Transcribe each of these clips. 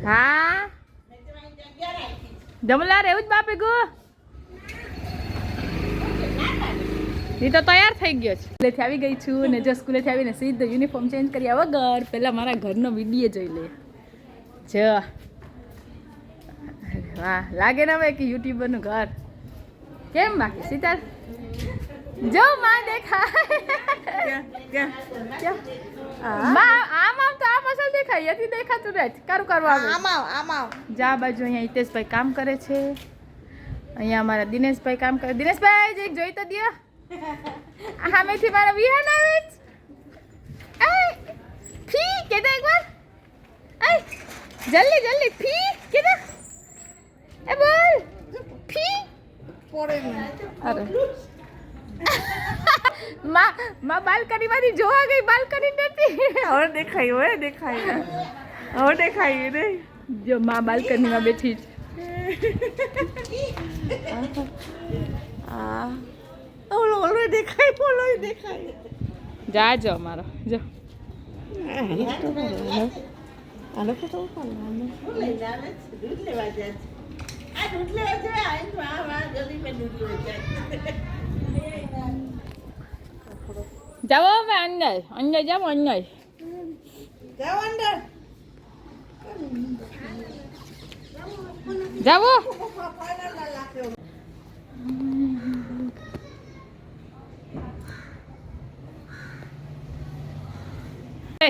હા જમલા રે જ બાપે ગો એ તો તૈયાર થઈ ગયો છે સ્કૂલેથી આવી ગઈ છું ને જો સ્કૂલેથી આવીને સીધો યુનિફોર્મ ચેન્જ કર્યા વગર પહેલા મારા ઘરનો વિડીયો જોઈ લે જો વાહ લાગે ને હવે કે યુટ્યુબરનું ઘર કેમ બાકી સીતાર જો માં દેખાય આમ તો આ મસલ દેખાય એથી દેખાતું રહે કરું કરવા આમ જા બાજુ અહીંયા હિતેશભાઈ કામ કરે છે અહીંયા અમારા દિનેશભાઈ કામ કરે દિનેશભાઈ જે જોઈ તો દો સામેથી મારા વિહાન આવે છે ફી કેદા એકવાર જલ્દી જલ્દી ફી કેદા એ બોલ ફી પોરે અરે માં બાલ્કની માંથી જોવા ગઈ બાલ્કની નથી હવે દેખાય રે જો માં બાલ્કની માં બેઠી છે ઓલો દેખાય જાજો મારો જો જાઓ હવે અંદર જાઓ અંદર જાઓ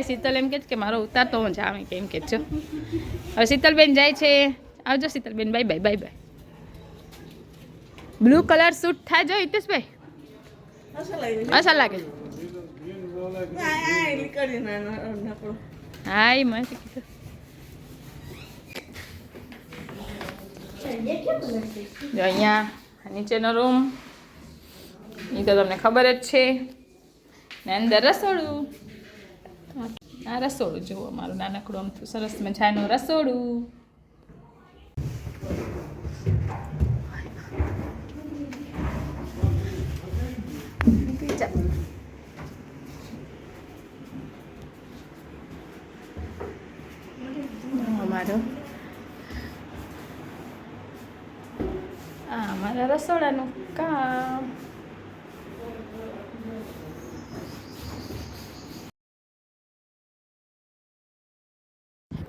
શીતલ એમ કે મારો ઉતારતો હું જાવ કેમ કે છો હવે શીતલબેન જાય છે આવજો Shitalben bye bye bye bye blue colour suit થાય જો હિતેશભાઈ અસલ લાગે હા એ મસ્ત કીધું જો અહીંયા નીચેનો રૂમ એ તો તમને ખબર જ છે ને અંદર રસોડું આ રસોડું જુઓ મારું નાનકડું આમ સરસ મજાનું રસોડું અમારા રસોડાનું કામ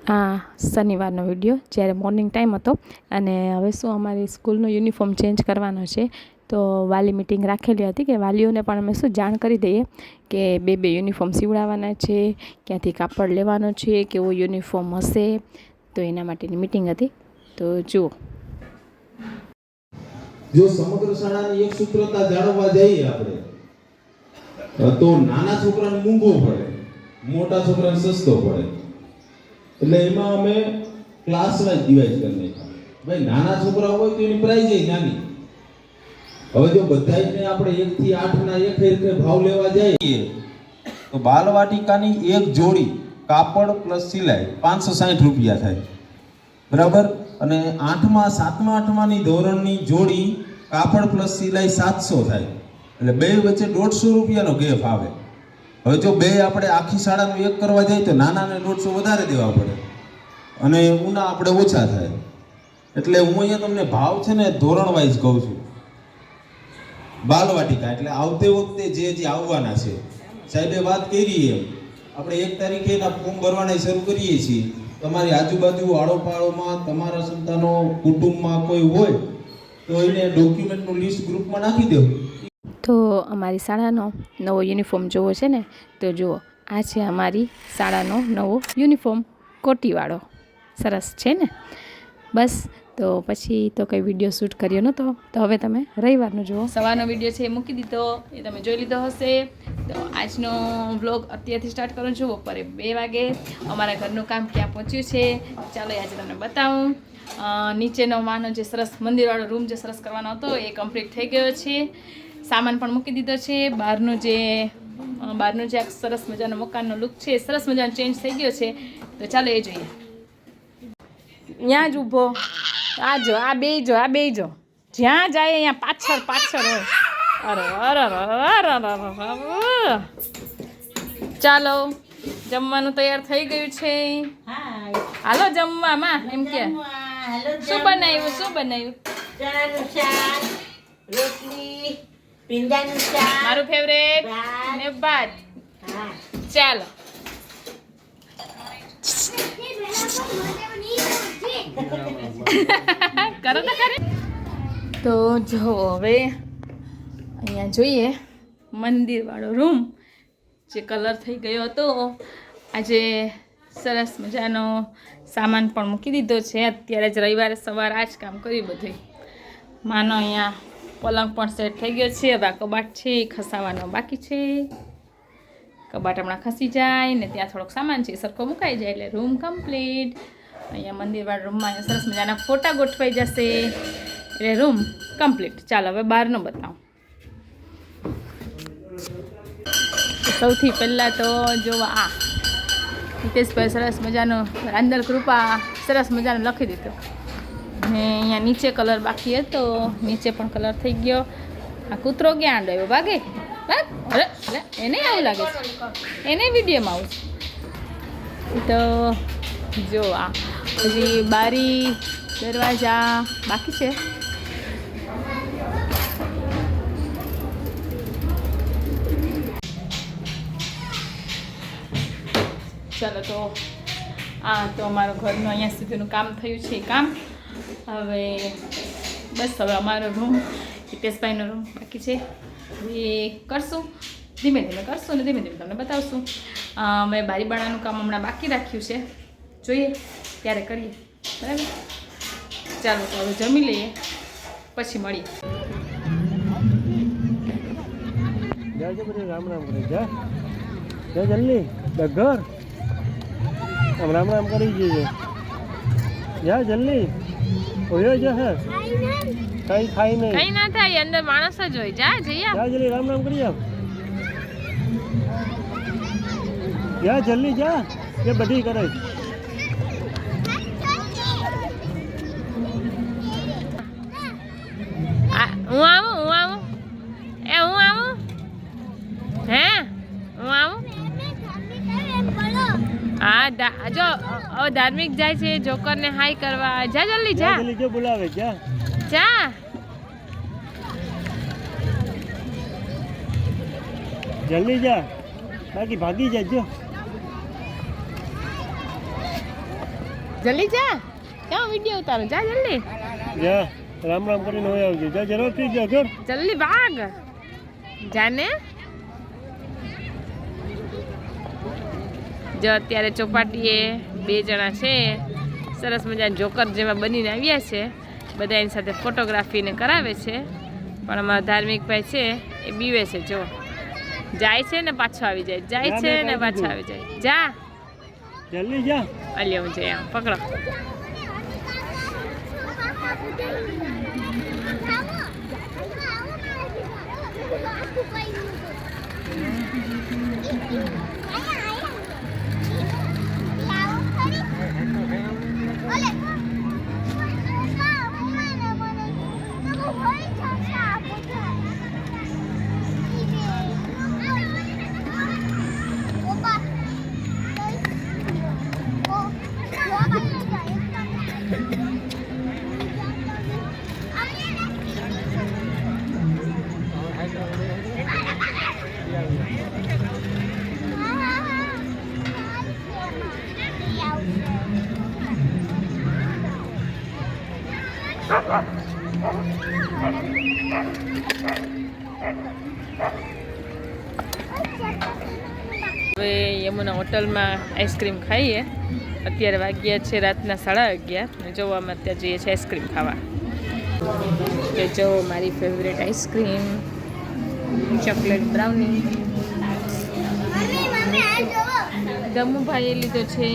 આ શનિવારનો વિડીયો જ્યારે મોર્નિંગ ટાઈમ હતો અને હવે શું અમારી સ્કૂલનો યુનિફોર્મ ચેન્જ કરવાનો છે તો વાલી મિટિંગ રાખેલી હતી કે વાલીઓને પણ અમે શું જાણ કરી દઈએ કે બે યુનિફોર્મ સીવડાવવાના છે ક્યાંથી કાપડ લેવાનો છે કેવો યુનિફોર્મ હશે તો એના માટેની મિટિંગ હતી તો જુઓ જો સમગ્ર શાળાની એક સૂત્રતા જાળવવા જઈએ આપણે તો નાના છોકરાને મૂંઘો પડે મોટા છોકરાને સસ્તો પડે એટલે એમાં અમે ક્લાસ વાઇઝ ડિવાઇડ કરી નાખ્યા ભાઈ નાના છોકરા હોય તો એની પ્રાઇઝ નાની હવે જો બધાયને આપણે 1 થી 8 ના એક ભાવ લેવા જઈએ તો બાલવાટિકાની એક જોડી કાપડ પ્લસ સિલાઈ 560 રૂપિયા થાય બરાબર અને 8મા 7મા 8માની ધોરણની જોડી કાપડ પ્લસ સિલાઈ 700 થાય એટલે બે વચ્ચે 150 રૂપિયાનો ગેપ આવે હવે જો બે આપણે આખી શાળાનું એક કરવા જાય તો નાનાને 150 વધારે દેવા પડે અને ઉના આપણે ઓછા થાય એટલે હું અહીંયા તમને ભાવ છે ને ધોરણ વાઇઝ કહું છું બાલવાટિકા એટલે આવતે વખતે જે આવવાના છે સાહેબે વાત કરી એમ આપણે 1 તારીખે એના ફોર્મ ભરવાના શરૂ કરીએ છીએ તમારી આજુબાજુ આડોપાડોમાં તમારા સંતાનો કુટુંબમાં કોઈ હોય તો એને ડોક્યુમેન્ટનું લિસ્ટ ગ્રુપમાં નાખી દેવું તો અમારી શાળાનો નવો યુનિફોર્મ જોવો છે ને તો જુઓ આ છે અમારી શાળાનો નવો યુનિફોર્મ કોટીવાળો સરસ છે ને બસ તો પછી તો કંઈ વિડીયો શૂટ કર્યો નહોતો તો હવે તમે રવિવારનો જુઓ સવારનો વિડીયો છે એ મૂકી દીધો એ તમે જોઈ લીધો હશે તો આજનો વ્લોગ અત્યારથી સ્ટાર્ટ કરો છું બપોરે 2 વાગે અમારા ઘરનું કામ ક્યાં પહોંચ્યું છે ચાલો આજે તમને બતાવું નીચેનો માનો જે સરસ મંદિરવાળો રૂમ જે સરસ કરવાનો હતો એ કમ્પ્લીટ થઈ ગયો છે સામાન પણ મૂકી દીધો છે બહારનું જે આ સરસ મજાનો મકાનનો લુક છે સરસ મજાનો ચેન્જ થઈ ગયો છે તો ચાલો એ જોઈએ ત્યાં જ ઊભો આ બે જો જ્યાં જાય અહીંયા પાછળ હોય અરે ચાલો જમવાનું તૈયાર થઈ ગયું છે હાલો જમવામાં એમ કે શું બનાવ્યું ચણાનું શાક, રોટલી, ભીંડાનું શાક. મારું ફેવરેટ ભાત. ને ભાત. હા. ચાલો કરો તો ખરી. તો જો હવે અહીંયા જોઈએ મંદિર વાળો રૂમ જે કલર થઈ ગયો હતો આજે સરસ મજાનો સામાન પણ મૂકી દીધો છે. અત્યારે જ રવિવારે સવારે આ જ કામ કર્યું બધું. માનો અહીંયા પલંગ પણ સેટ થઈ ગયો છે. હવે આ કબાટ છે એ ખસાવાનો બાકી છે. કબાટ હમણાં ખસી જાય ને ત્યાં થોડોક સામાન છે એ સરખો મુકાઈ જાય એટલે રૂમ કમ્પ્લીટ. અહીંયા મંદિરવાળા રૂમમાં સરસ મજાના ફોટા ગોઠવાઈ જશે એટલે રૂમ કમ્પ્લીટ. ચાલો હવે બહારનો બતાવું. સૌથી પહેલાં તો જો આ હિતેશભાઈ સરસ મજાનો રાંદલ કૃપા સરસ મજાનો લખી દીધો ને અહીંયા નીચે કલર બાકી હતો, નીચે પણ કલર થઈ ગયો. આ કૂતરો ક્યાં આવ્યો? ભાગે ભાગ. અરે અરે એને આવું લાગે છે, એને વિડીયોમાં આવું છે. તો જો આ હજી બારી દરવાજા બાકી છે. ચાલો તો આ તો અમારું ઘરનું અહીંયા સુધીનું કામ થયું છે. કામ હવે બસ હવે અમારો રૂમ હિતેશભાઈનો રૂમ બાકી છે એ કરશું. ધીમે ધીમે કરશું અને ધીમે ધીમે તમને બતાવશું. મેં બારી બાણાનું કામ હમણાં બાકી રાખ્યું છે, જોઈએ ત્યારે કરીએ. બરાબર, ચાલો તો હવે જમી લઈએ પછી મળીએ. રામ રામ કરે જા જલ્દી ઘર આમ રામ રામ કરી જઈએ. જા જલ્દી ઓયો જા હે કઈ ખાઈ નહીં, કઈ ના થાય, અંદર માણસ જ હોય. જા જઈએ, જા જલ્દી રામ રામ કરી આવ. જા જલ્દી જા, એ બધી કરે. હું આવું એ હું આવું હે હું આવું. હા જો ધાર્મિક જાય છે જોકરને હાઈ કરવા. જા જલ્દી જા, જલ્દી જો બોલાવે જા જા. જલ્દી જા, બાકી ભાગી જાજો. જલ્દી જા, ક્યાં વિડીયો ઉતારો? જા જલ્દી જા રામ રામ કરીને હોય આવજો. જા ઝડપથી જા ઘર જલ્દી ભાગ જાને. જો અત્યારે ચોપાટીએ 2 જણા છે સરસ મજા જોકર જેવા બનીને આવ્યા છે. બધા એની સાથે ફોટોગ્રાફીને કરાવે છે. પણ અમારા ધાર્મિક ભાઈ છે એ બીવે છે. જો જાય છે ને પાછો આવી જાય, જાય છે ને પાછો આવી જાય. જા જલ્દી જા. અલ્યો હું જઈ આમ પકડો. હવે યમુના હોટલમાં આઈસ્ક્રીમ ખાઈએ. અત્યારે વાગ્યા છે રાતના 11:30 અને જોવામાં અત્યારે જઈએ છીએ આઈસ્ક્રીમ ખાવા. તો જો મારી ફેવરેટ આઈસ્ક્રીમ ચોકલેટ બ્રાઉની. ધમુભાઈએ લીધો છે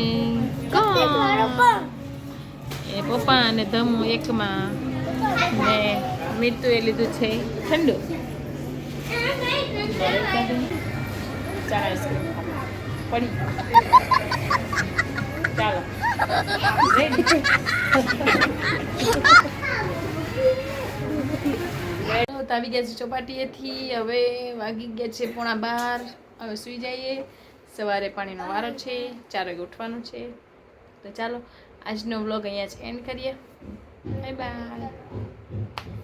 એ પપ્પા અને ધમુ એકમાં ને મીતુએ લીધું છે ઠંડુ. ચાલો આઈસ્ક્રીમ પડી. ચાલો આવી ગયા છે ચોપાટીએથી. હવે વાગી ગયા છે 11:15. હવે સૂઈ જઈએ. સવારે પાણીનો વારો છે, 4 વાગે ઉઠવાનું છે. તો ચાલો આજનો વ્લોગ અહીંયા જ એન્ડ કરીએ. Bye bye.